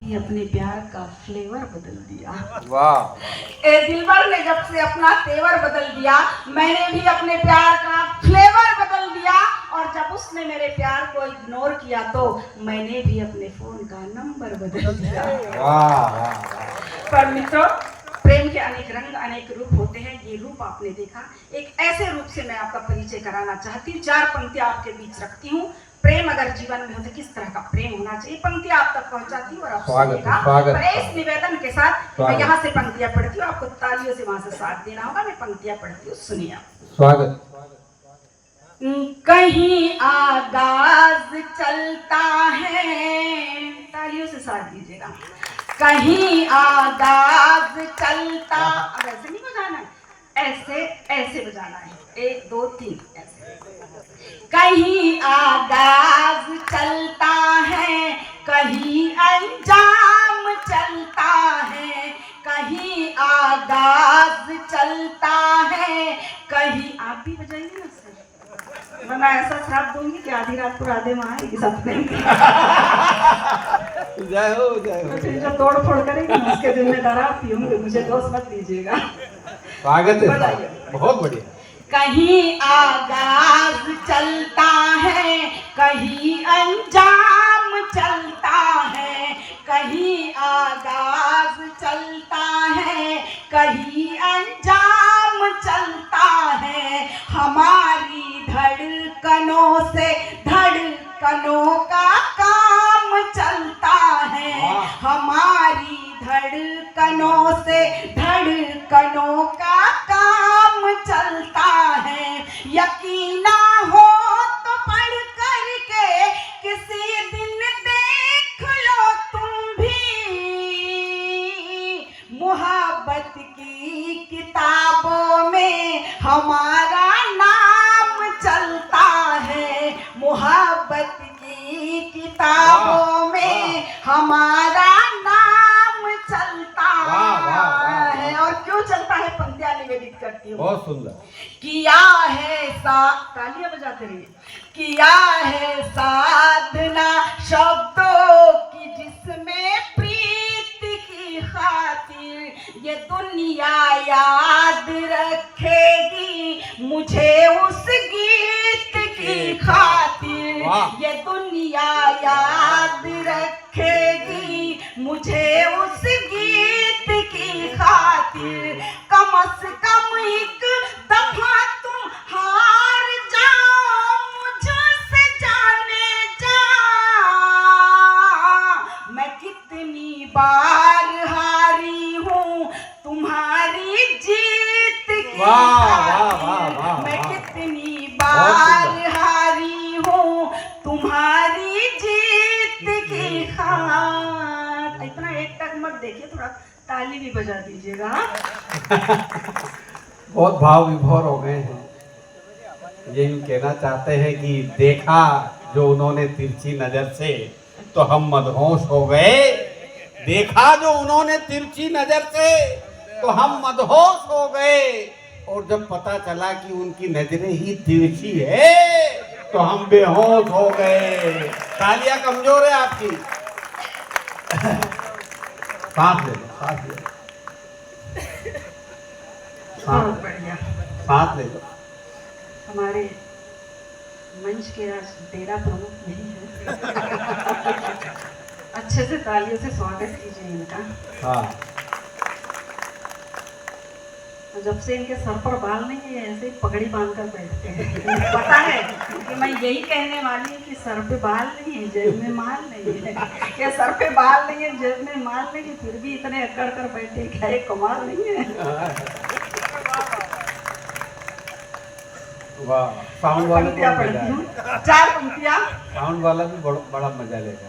अपने प्यार का फ्लेवर बदल दिया। वाह। ए दिलबर ने जब से अपना तेवर बदल दिया, मैंने भी अपने प्यार का फ्लेवर बदल दिया। और जब उसने मेरे प्यार को इग्नोर किया तो मैंने भी अपने फोन का नंबर बदल दिया। वाह। पर मित्रों, प्रेम के अनेक रंग अनेक रूप होते हैं। ये रूप आपने देखा, एक ऐसे रूप से मैं आपका परिचय कराना चाहती हूँ। 4 पंक्तियां आपके बीच रखती हूँ। प्रेम अगर जीवन में हो तो किस तरह का प्रेम होना चाहिए, पंक्तियां आप तक पहुंचाती हूँ और आप सुनिएगा। पर इस निवेदन के साथ मैं यहाँ से पंक्तियां पढ़ती हूँ, आपको तालियों से वहां से साथ देना होगा। मैं पंक्तियां पढ़ती हूँ, सुनिए। स्वागत। कहीं आगाज चलता है, तालियों से साथ दीजिएगा। कहीं आगाज चलता, अब ऐसे नहीं बजाना है, ऐसे ऐसे बजाना है। 1 2 3 ऐसे। कहीं आगाज चलता है, कहीं अंजाम चलता है। कहीं आगाज चलता है, कहीं आप भी बजाइए ना सर, मैं ऐसा श्राप दूंगी कि आधी रात को राधे माँ आएगी सपने में। जय हो जय हो। फिर जो तोड़ फोड़ करेगी उसके जिम्मेदार आप ही होंगे, मुझे दोष मत दीजिएगा। स्वागत है, बहुत बढ़िया। कहीं आगाज चलता है, कहीं अंजाम चलता है। कहीं आगाज चलता है, कहीं अंजाम चलता है। हमारी धड़कनों से धड़कनों का काम चलता है। हमारी धड़कनों से धड़कनों का काम चलता है। यकीन ना हो तो पढ़ करके किसी दिन देख लो तुम भी, मोहब्बत की किताबों में हमारा नाम चलता है। मोहब्बत की किताबों में हमारा नाम चलता है। और क्यों चलता है, पंक्तियां निवेदित करती हूँ। बहुत सुंदर। किया है तालियां बजाते रहिए। किया है साधना शब्दों की जिसमें प्रीत की खातिर, ये दुनिया याद रखेगी मुझे उस गीत की खातिर। ये दुनिया याद रखेगी मुझे उस गीत की खातिर। कम से कम एक दफा तुम हार जाओ मुझसे जाने जा। मैं कितनी बार हारी हूँ तुम्हारी जीत की खातिर। मैं कितनी बार हारी हूँ तुम्हारी जीत की खातिर। इतना एक तक मत देखिए, थोड़ा ताली भी बजा दीजिएगा। बहुत भाव विभोर हो गए हैं। यही कहना चाहते हैं कि देखा जो उन्होंने तिरछी नजर से तो हम मदहोश हो गए। देखा जो उन्होंने तिरछी नजर से तो हम मदहोश हो गए। और जब पता चला कि उनकी नजरें ही तिरछी है तो हम बेहोश हो गए। तालियां कमजोर है आपकी। सांस ले लो, सांस ले लो, बहुत बढ़िया। सांस ले लो। हमारे मंच के आज डेरा प्रमुख यही है। अच्छे से तालियों से स्वागत कीजिए इनका। हाँ। जब से इनके सर पर बाल नहीं है, ऐसे ही पगड़ी बांधकर बैठते हैं। पता है कि मैं यही कहने वाली हूँ कि सर पे बाल नहीं है, जेब में माल नहीं है। क्या सर पे बाल नहीं है, जेब में माल नहीं है, फिर भी इतने अकड़ कर बैठे, क्या ये कमाल नहीं है? वाह। साउंड वाला पंक्तियां पढ़ती हूँ, 4 पंक्तियां। साउंड वाला भी बड़ा मजा लेगा।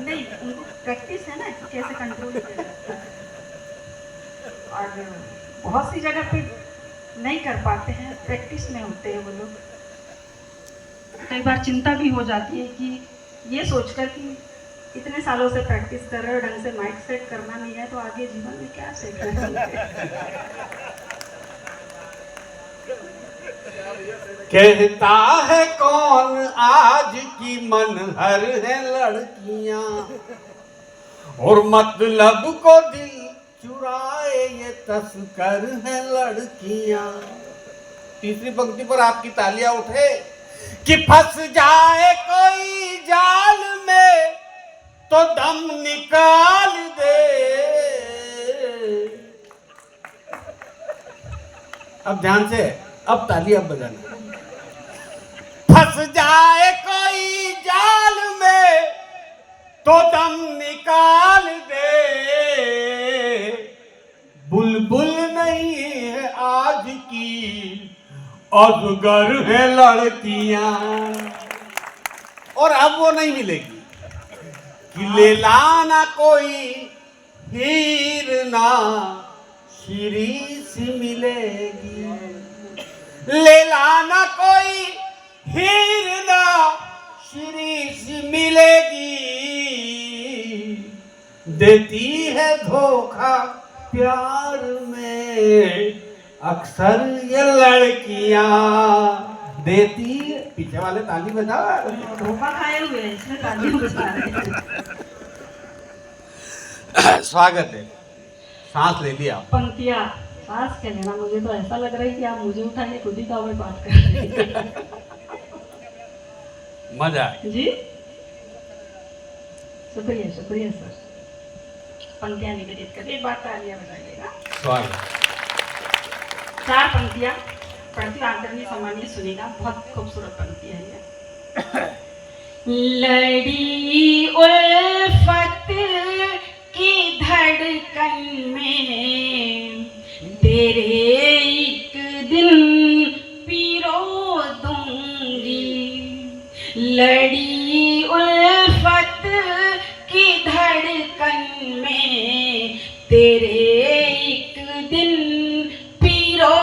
नहीं, उनको प्रैक्टिस है ना कि कैसे कंट्रोल किया जाता है। और बहुत सी जगह पे नहीं कर पाते हैं, प्रैक्टिस में होते हैं वो लोग। कई बार चिंता भी हो जाती है कि ये सोचकर कि इतने सालों से प्रैक्टिस कर रहे हो, ढंग से माइक सेट करना नहीं है तो आगे जीवन में क्या सेट करेंगे। कहता है कौन आज की मनहर है लड़कियां, और मतलब को दिल चुराए ये तस्कर है लड़कियां। तीसरी पंक्ति पर आपकी तालियां उठे कि फंस जाए कोई जाल में तो दम निकाल दे। अब ध्यान से, अब ताली अब बजाना। फंस जाए कोई जाल में तो दम निकाल दे। बुलबुल नहीं है आज की अजगर है लड़कियां। और अब वो नहीं मिलेगी कि ले लाना कोई हीर ना श्री सी मिलेगी। ले लाना कोई हीर ना श्री सी मिलेगी। देती है धोखा प्यार में अक्सर ये लड़कियां देती। पीछे वाले ताली बजाओ। धोखा खाए हुए हैं, इसमें ताली बजा रहे हैं। स्वागत है। सांस ले लिया। पंक्तियां सांस के लेना, मुझे तो ऐसा लग रहा है कि आप मुझे उठाइए, खुद ही कावड़ बात कर रहे हैं। मजा आए जी, शुक्रिया शुक्रिया सर। पंक्तियां निवेदित कर, एक बार तालियां बजाइएगा। स्वागत। 4 पंक्तियां पढ़ती हूँ, आदरणीय सम्मानीय सुनेगा। बहुत खूबसूरत पंक्ति है ये। लड़ी उल्फत की धड़कन में तेरे एक दिन पिरो दूंगी। लड़ी उल्फत की धड़कन में तेरे एक दिन पिरो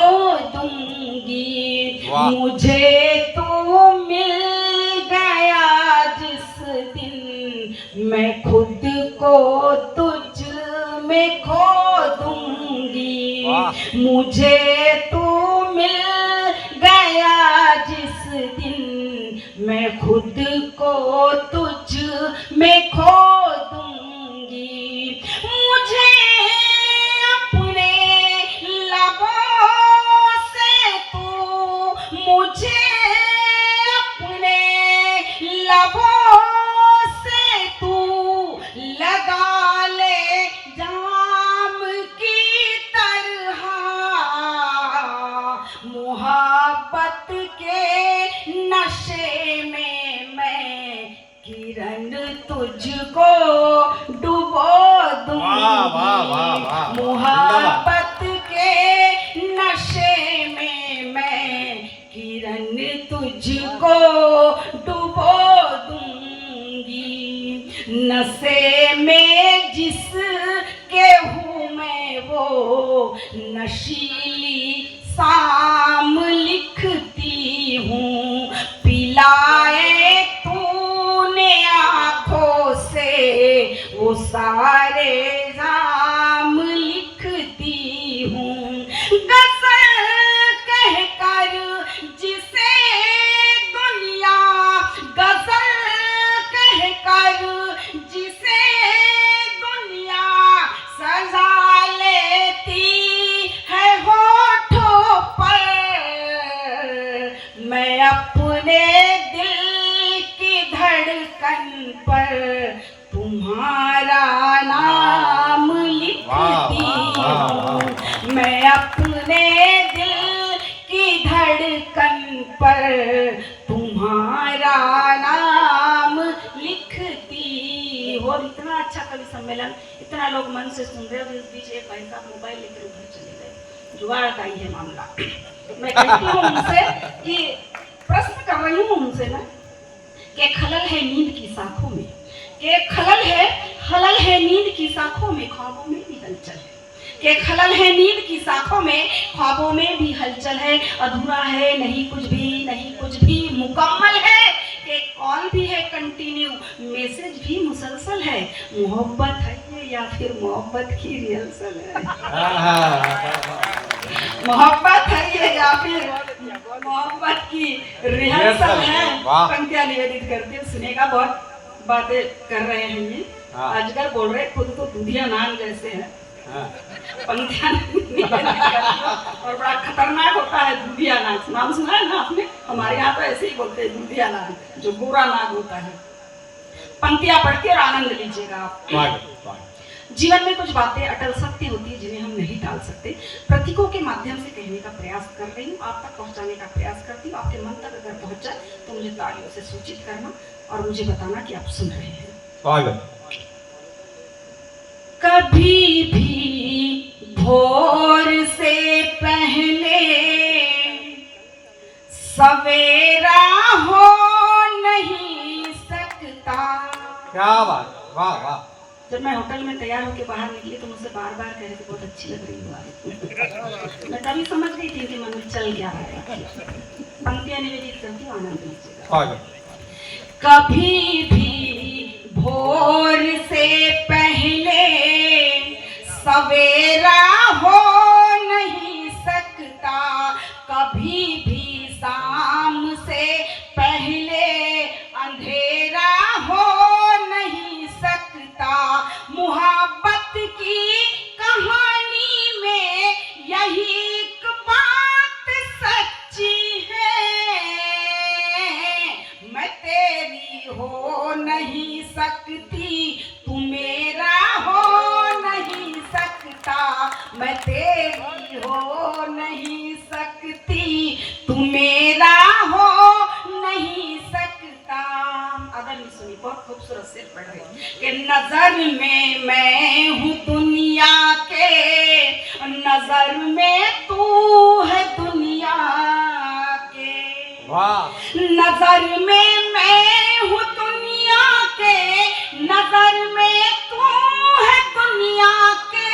दूंगी। मुझे तो मिल गया जिस दिन मैं खुद को तुझ में खो दूंगी। मुझे तो मिल गया जिस दिन मैं खुद को तुझ में खो दूंगी। मुझे अपने लबों से तू, मुझे अपने लबों से तू लगा ले जाम की तरह। मोहब्बत के नशे में मैं किरण तुझको डुबो दूंगी। मोहब्बत के नशे में मैं किरण तुझको डुबो दूंगी। नशे में जिसके हूँ मैं वो नशीली शाम लिखती हूँ। पिलाए तूने आँखों से वो सारे जाम लिखती हूँ। गज़ल कहकर जिसे दुनिया, गज़ल कहकर जिसे दुनिया सजा लेती है होठों पर, मैं अपने दिल की धड़कन पर तुम्हारा नाम लिखती हूँ। मैं अपने दिल की धड़कन पर तुम्हारा नाम लिखती हूँ। और इतना अच्छा कवि सम्मेलन, इतना लोग मन से सुन रहे हो, इस बीच एक भाई साहब मोबाइल लेकर उधर चले गए। जुगाड़ का ही है मामला। मैं कहती हूँ उनसे कि प्रश्न कर रही हूँ उनसे ना कि खलल है नींद की शाखों में, कि खलल है नींद की शाखों में, ख्वाबों में भी हलचल है। कि खलल है नींद की शाखों में, ख्वाबों में भी हलचल है। अधूरा है नहीं कुछ भी, नहीं कुछ भी मुकम्मल है। कि कॉल भी है कंटिन्यू, मैसेज भी मुसलसल है। मोहब्बत है ये या फिर मोहब्बत की रिहर्सल है? मोहब्बत है ये या फिर मोहब्बत की रिहर्सल है? पंक्तियां निवेदित करते सुनेगा। बहुत बातें कर रहे हैं ये। हाँ। अजगर बोल रहे खुद तो दूधिया नान जैसे है, हाँ। पंक्तियां नहीं और बड़ा खतरनाक होता है दूधिया नाग। नाम सुना है ना आपने? हमारे यहाँ तो ऐसे ही बोलते हैं दूधिया नाग, जो गोरा नाग होता है। पंक्तियां पढ़ के और आनंद लीजिएगा आप। जीवन में कुछ बातें अटल सत्य होती है जिन्हें हम नहीं टाल सकते। प्रतीकों के माध्यम से कहने का प्रयास कर रही हूँ, आप तक पहुंचाने का प्रयास करती हूँ। आपके मन तक अगर पहुंच जाए तो मुझे तालियों से सूचित करना और मुझे बताना कि आप सुन रहे हैं। स्वागत। कभी भी भोर से पहले सवेरा हो नहीं सकता। क्या बात, वाह वाह। जब मैं होटल में तैयार होकर बाहर निकली तो मुझसे बार बार कह रहे थे बहुत अच्छी लग रही हो। मैं तभी समझ गई थी कि मन में चल क्या रहा है। पंक्तियां निवेदित करती हूँ, आनंद लीजिएगा। कभी भी भोर से पहले सवेरा हो नहीं सकता, कभी भी शाम से पहले अंधेरा हो नहीं सकता। मुहब्बत की कहानी में यही एक बात सच्ची है, मैं तेरी हो नहीं सकती, तू मेरा हो नहीं सकता। मैं तेरी हो नहीं सकती, तू मेरा हो नहीं सकता। अगर नहीं सुनी, बहुत खूबसूरत से पढ़ रही कि नजर में मैं हूँ दुनिया के, नजर में तू है दुनिया के। वाह। नजर में मैं हूँ दुनिया के, नजर में तू है दुनिया के।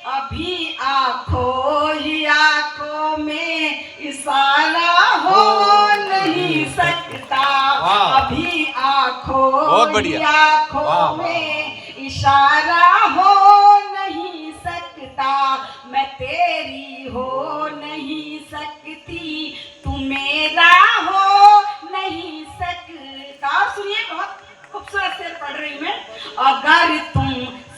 अभी आंखों ही आंखों में इशारा हो नहीं सकता। अभी आंखों ही आंखों में इशारा हो नहीं सकता। मैं तेरी हो नहीं सकती, तू मेरा हो नहीं सकता। सुनिए, बहुत खूबसूरत शेर पढ़ रही मैं। अगर तुम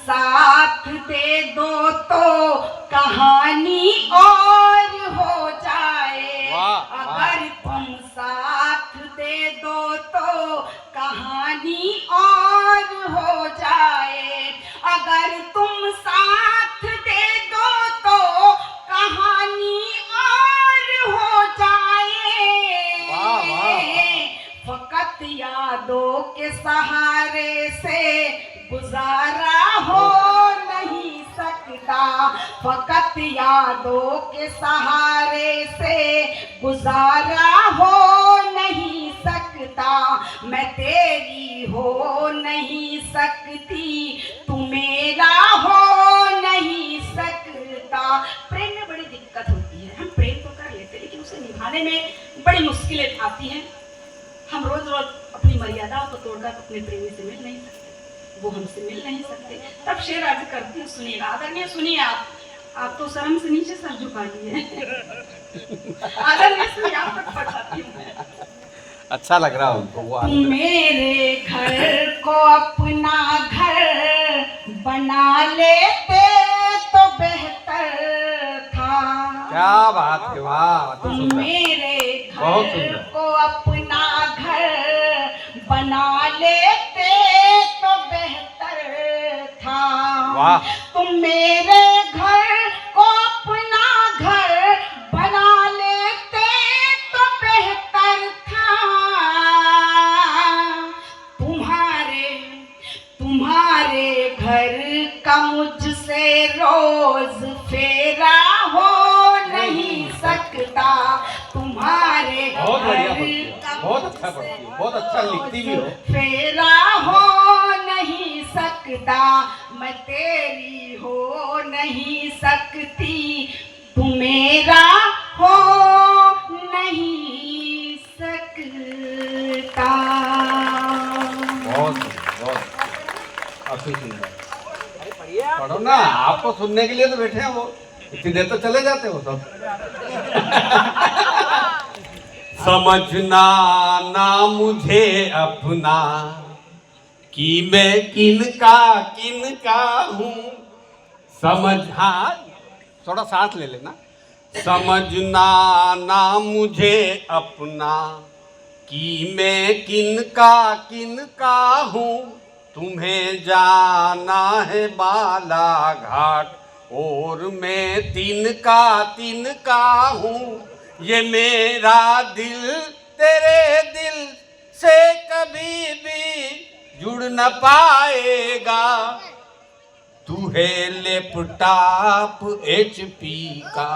साथ दे दो तो कहानी और हो जाए। अगर तुम साथ दे दो तो कहानी और हो जाए। अगर तुम साथ दे दो तो कहानी और हो जाए। फकत यादों के सहारे से गुजारा हो नहीं सकता। फकत यादों के सहारे से गुजारा हो नहीं सकता। मैं तेरी हो नहीं सकती, तू मेरा हो नहीं सकता। प्रेम में बड़ी दिक्कत होती है। हम प्रेम तो कर लेते लेकिन उसे निभाने में बड़ी मुश्किलें आती हैं। हम रोज रोज अपनी मर्यादाओं को तोड़कर अपने प्रेमी से मिल नहीं सकते, वो हमसे मिल नहीं सकते। तब शेर अर्ज करती हूँ, सुनिएगा। आदरणीय सुनिए, आप तो शर्म से नीचे सर झुका लिए। आदरणीय सुनिए, आप तक पहुंचाती हूँ। अच्छा लग रहा उनको वो। मेरे घर को अपना घर बना लेते तो बेहतर था। क्या बात है, वाह। मेरे घर को अपना घर बना लेते तो बेहतर था। वाह। तुम मेरे घर को अपना घर बना लेते तो बेहतर था। तुम्हारे घर का मुझसे रोज फेरा हो नहीं सकता। तुम्हारे बहुत बढ़िया घर पढ़ती हो, का बहुत अच्छा पढ़ती हो, बहुत अच्छा लिखती भी हो। फेरा हो नहीं सकता। मैं तेरी हो नहीं सकती, तू मेरा हो नहीं सकता। बहुत काफी सुंदर। पढ़ो ना, आपको सुनने के लिए तो बैठे हैं वो। इतनी देर तो चले जाते हो सब। समझना ना मुझे अपना, कि मैं किनका हूँ समझ, हाँ थोड़ा सांस ले लेना, समझना ना मुझे अपना कि मैं किनका हूँ, तुम्हें जाना है बालाघाट और मैं तिनका हूँ, ये मेरा दिल तेरे दिल से कभी भी जुड़ न पाएगा, तू है लैपटॉप HP का,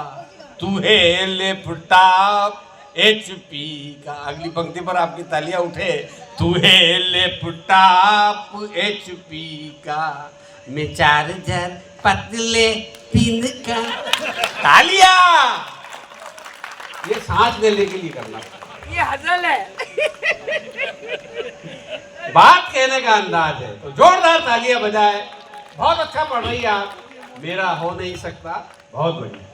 तू है लैपटॉप HP का। अगली पंक्ति पर आपकी तालियां उठे, तू है लैपटॉप HP का, मैं चार्जर पतले पिन का। तालियां, ये सांस लेने के लिए करना, ये हजल है। बात कहने का अंदाज है, तो जोरदार तालियां बजाए। बहुत अच्छा पढ़ रही है आप, मेरा हो नहीं सकता, बहुत बढ़िया।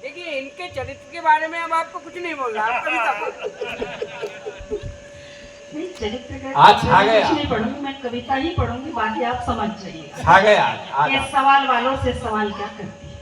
देखिए इनके चरित्र के बारे में अब आपको कुछ नहीं बोलना, आप कविता बोलो। नहीं, चरित्र का आज छा गए कुछ आप। नहीं पढ़ूंगी, मैं कविता ही पढ़ूंगी, बाकी आप समझ जाइएगा। छा गए आज के सवाल वालों से सवाल क्या करती है,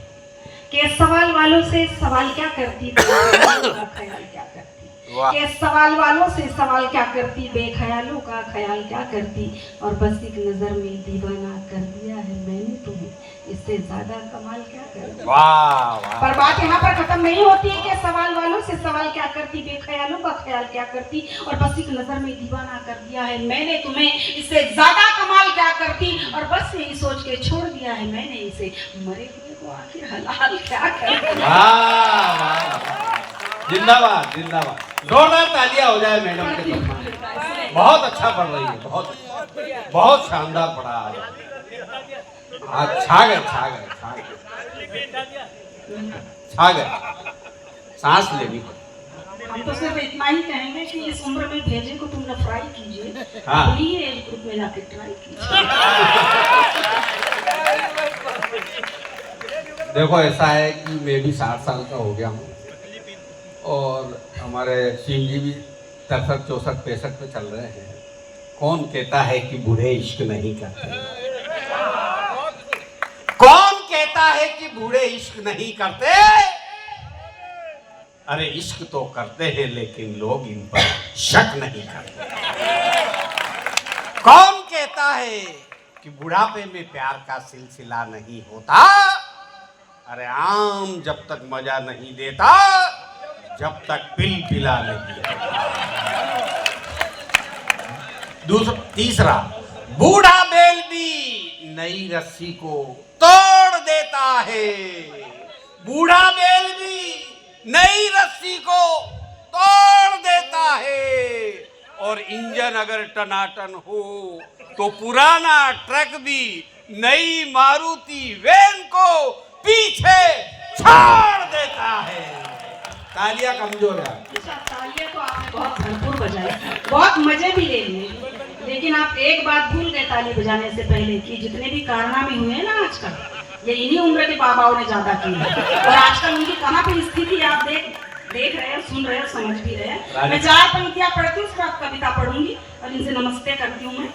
के सवाल वालों से सवाल क्या करती, बेख्यालों का ख्याल क्या करती, वाह। के सवाल वालों से सवाल क्या करती, बेख्यालों का ख्याल क्या करती, और बस एक नजर में दीवाना कर दिया है मैंने तुम्हें, इससे ज्यादा कमाल क्या करती। वाह वाह। पर बात यहाँ पर खत्म नहीं होती है कि सवाल वालों से सवाल क्या करती, बेख्यालों का ख्याल क्या करती, और बस एक नजर में दीवाना कर दिया है मैंने तुम्हें, इससे ज्यादा कमाल क्या करती, और बस यही सोच के छोड़ दिया है मैंने इसे, मरे हुए को आखिर हलाल क्या करती। वाह वाह, जिंदाबाद जिंदाबाद, जोरदार तालियां हो जाए मैडम के सम्मान। बहुत अच्छा पढ़ रही है, बहुत शानदार पढ़ा आज छा गए, सांस लेनी पड़ी। हम तो सिर्फ इतना ही कहेंगे कि इस उम्र में भेजे को तुम न फ्राई कीजिए, हाँ। वही एज ग्रुप में जाके ट्राई कीजिए। देखो ऐसा है कि मैं भी 60 साल का हो गया हूँ और हमारे सिंह जी भी 63, 64, 65 पे चल रहे हैं। कौन कहता है कि बूढ़े इश्क नहीं करते? कौन कहता है कि बूढ़े इश्क नहीं करते? अरे इश्क तो करते हैं लेकिन लोग इन पर शक नहीं करते। कौन कहता है कि बुढ़ापे में प्यार का सिलसिला नहीं होता? अरे आम जब तक मजा नहीं देता जब तक पिला नहीं देता। तीसरा, बूढ़ा बैल भी नई रस्सी को तोड़ देता है। बूढ़ा बैल भी नई रस्सी को तोड़ देता है, और इंजन अगर टनाटन हो तो पुराना ट्रक भी नई मारुति वैन को पीछे छोड़ देता है। तालियां कमजोर है। अच्छा, तालियां तो आपने बहुत भरपूर बजाई, बहुत मजे भी ले लिए, लेकिन आप एक बात भूल गए ताली बजाने से पहले कि जितने भी कारनामे हुए हैं ना आजकल, ये इन्हीं उम्र के बाबाओं ने ज्यादा किए, और आजकल उनकी कहाँ पे स्थिति आप देख रहे हैं, सुन रहे हैं, समझ भी रहे हैं। मैं 4 पंक्तियां पढ़ती हूँ, उसके बाद कविता पढ़ूंगी और इनसे नमस्ते करती हूँ मैं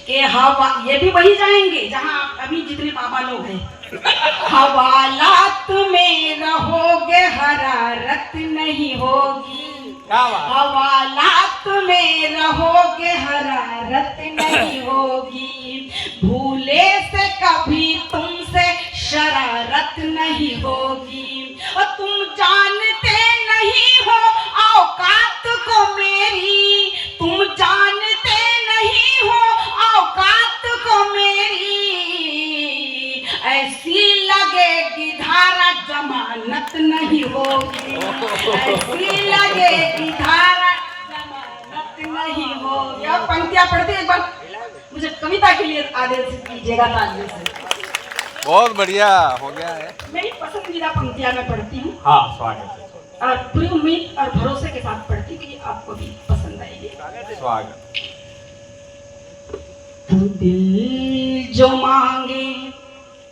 कि हवा, ये भी वही जाएंगे जहाँ अभी जितने बाबा लोग हैं। हवालात में रहोगे हरारत नहीं होगी, हवालात में रहोगे हरारत नहीं होगी, भूले से कभी तुमसे शरारत नहीं होगी, और तुम जानते नहीं हो औकात को मेरी, तुम जानते नहीं हो औकात को मेरी, ऐसी लगेगी धारा जमानत नहीं होगी, ऐसी लगेगी धारा जमानत नहीं होगी। अब पंक्तियां पढ़ते एक बार मुझे कविता के लिए आदेश कीजिएगा तालियों से। बहुत बढ़िया हो गया है। मेरी पसंदीदा पंक्तियां मैं पढ़ती हूँ, हाँ स्वागत है, और पूरी उम्मीद और भरोसे के साथ पढ़ती हूँ कि आपको भी पसंद आएगी। स्वागत। तू दिल जो मांगे,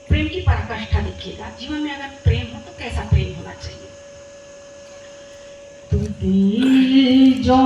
प्रेम की पराकाष्ठा देखिएगा, जीवन में अगर प्रेम हो तो कैसा प्रेम होना चाहिए। तू दिल जो